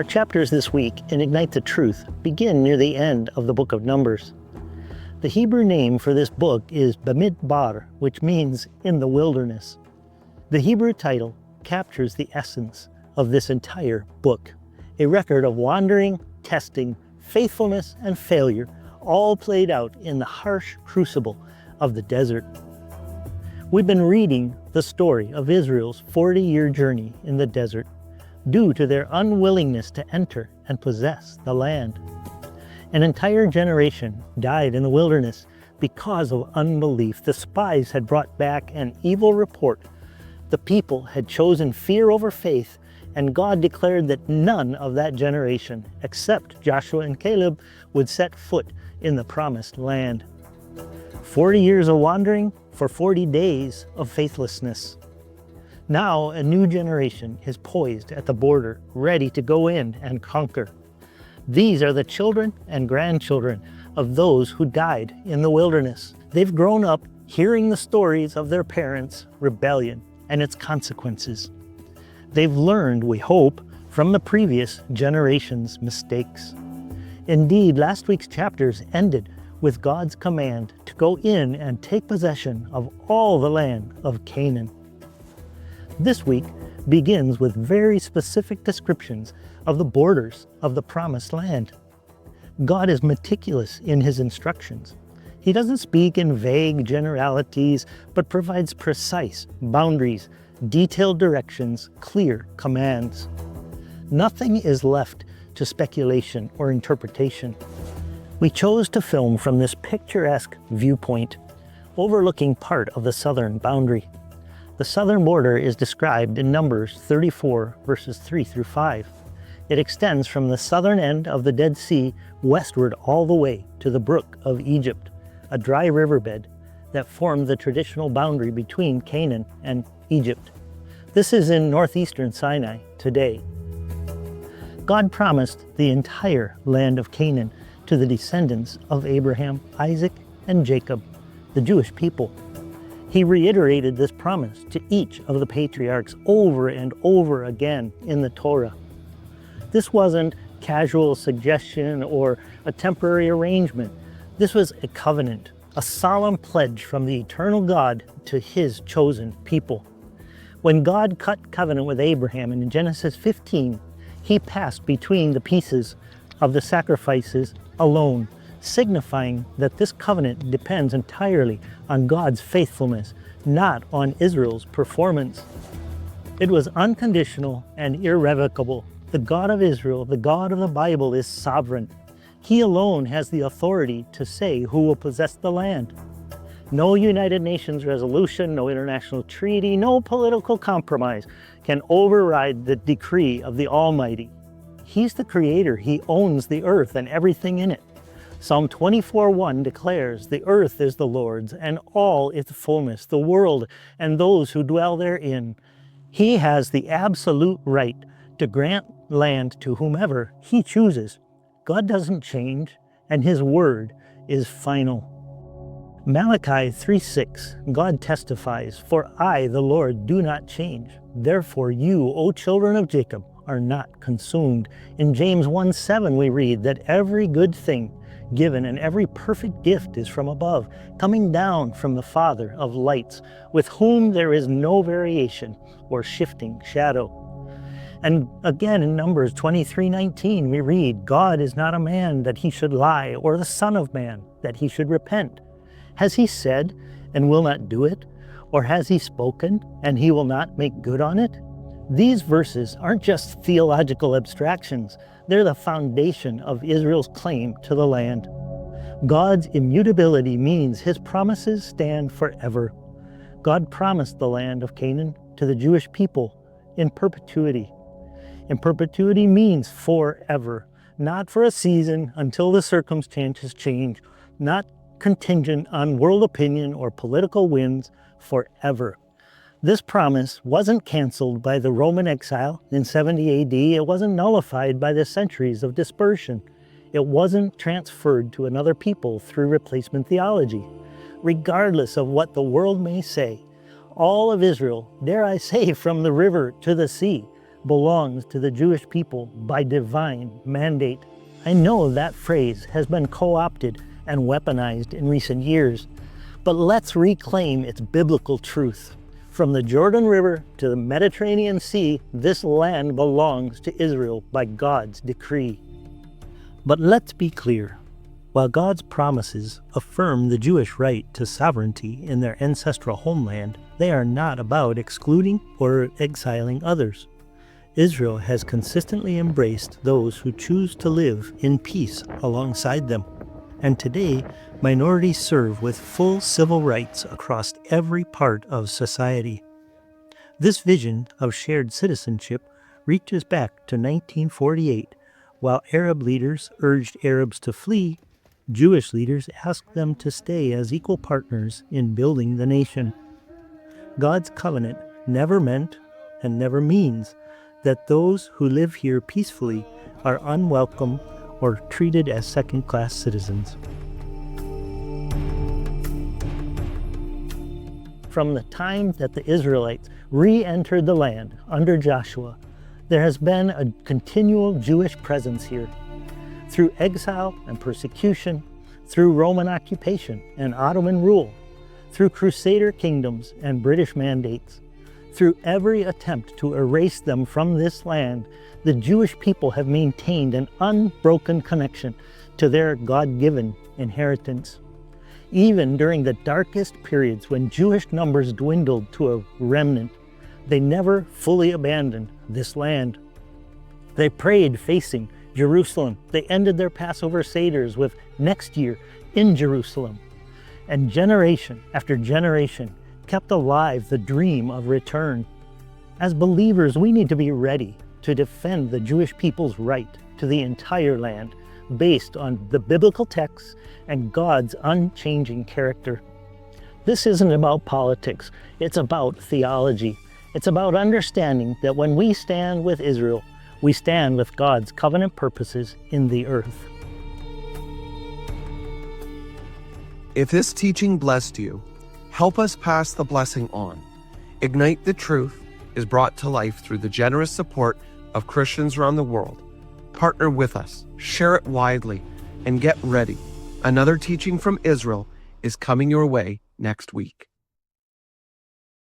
Our chapters this week in Ignite the Truth begin near the end of the book of Numbers. The Hebrew name for this book is Bamidbar, which means in the wilderness. The Hebrew title captures the essence of this entire book, a record of wandering, testing, faithfulness, and failure, all played out in the harsh crucible of the desert. We've been reading the story of Israel's 40-year journey in the desert due to their unwillingness to enter and possess the land. An entire generation died in the wilderness because of unbelief. The spies had brought back an evil report. The people had chosen fear over faith, and God declared that none of that generation, except Joshua and Caleb, would set foot in the promised land. 40 years of wandering for 40 days of faithlessness. Now a new generation is poised at the border, ready to go in and conquer. These are the children and grandchildren of those who died in the wilderness. They've grown up hearing the stories of their parents' rebellion and its consequences. They've learned, we hope, from the previous generation's mistakes. Indeed, last week's chapters ended with God's command to go in and take possession of all the land of Canaan. This week begins with very specific descriptions of the borders of the promised land. God is meticulous in his instructions. He doesn't speak in vague generalities, but provides precise boundaries, detailed directions, clear commands. Nothing is left to speculation or interpretation. We chose to film from this picturesque viewpoint, overlooking part of the southern boundary. The southern border is described in Numbers 34, verses 3 through 5. It extends from the southern end of the Dead Sea westward all the way to the Brook of Egypt, a dry riverbed that formed the traditional boundary between Canaan and Egypt. This is in northeastern Sinai today. God promised the entire land of Canaan to the descendants of Abraham, Isaac, and Jacob, the Jewish people. He reiterated this promise to each of the patriarchs over and over again in the Torah. This wasn't casual suggestion or a temporary arrangement. This was a covenant, a solemn pledge from the eternal God to his chosen people. When God cut covenant with Abraham in Genesis 15, he passed between the pieces of the sacrifices alone, signifying that this covenant depends entirely on God's faithfulness, not on Israel's performance. It was unconditional and irrevocable. The God of Israel, the God of the Bible, is sovereign. He alone has the authority to say who will possess the land. No United Nations resolution, no international treaty, no political compromise can override the decree of the Almighty. He's the Creator. He owns the earth and everything in it. Psalm 24:1 declares, "The earth is the Lord's, and all its fullness, the world and those who dwell therein." He has the absolute right to grant land to whomever he chooses. God doesn't change, and his word is final. Malachi 3:6, God testifies, "For I, the Lord, do not change. Therefore you, O children of Jacob, are not consumed." In James 1:7 we read that every good thing given and every perfect gift is from above, coming down from the Father of lights, with whom there is no variation or shifting shadow. And again in Numbers 23:19 we read, "God is not a man that he should lie, or the son of man that he should repent. Has he said and will not do it? Or has he spoken and he will not make good on it?" These verses aren't just theological abstractions. They're the foundation of Israel's claim to the land. God's immutability means his promises stand forever. God promised the land of Canaan to the Jewish people in perpetuity. And perpetuity means forever, not for a season until the circumstances change, not contingent on world opinion or political winds, forever. This promise wasn't canceled by the Roman exile in 70 AD. It wasn't nullified by the centuries of dispersion. It wasn't transferred to another people through replacement theology. Regardless of what the world may say, all of Israel, dare I say from the river to the sea, belongs to the Jewish people by divine mandate. I know that phrase has been co-opted and weaponized in recent years, but let's reclaim its biblical truth. From the Jordan River to the Mediterranean Sea, this land belongs to Israel by God's decree. But let's be clear. While God's promises affirm the Jewish right to sovereignty in their ancestral homeland, they are not about excluding or exiling others. Israel has consistently embraced those who choose to live in peace alongside them. And today, minorities serve with full civil rights across every part of society. This vision of shared citizenship reaches back to 1948, while Arab leaders urged Arabs to flee. Jewish leaders asked them to stay as equal partners in building the nation. God's covenant never meant and never means that those who live here peacefully are unwelcome or treated as second-class citizens. From the time that the Israelites re-entered the land under Joshua, there has been a continual Jewish presence here. Through exile and persecution, through Roman occupation and Ottoman rule, through Crusader kingdoms and British mandates, through every attempt to erase them from this land, the Jewish people have maintained an unbroken connection to their God-given inheritance. Even during the darkest periods when Jewish numbers dwindled to a remnant, they never fully abandoned this land. They prayed facing Jerusalem. They ended their Passover Seders with next year in Jerusalem. And generation after generation kept alive the dream of return. As believers, we need to be ready to defend the Jewish people's right to the entire land based on the biblical texts and God's unchanging character. This isn't about politics, it's about theology. It's about understanding that when we stand with Israel, we stand with God's covenant purposes in the earth. If this teaching blessed you, help us pass the blessing on. Ignite the Truth is brought to life through the generous support of Christians around the world. Partner with us, share it widely, and get ready. Another teaching from Israel is coming your way next week.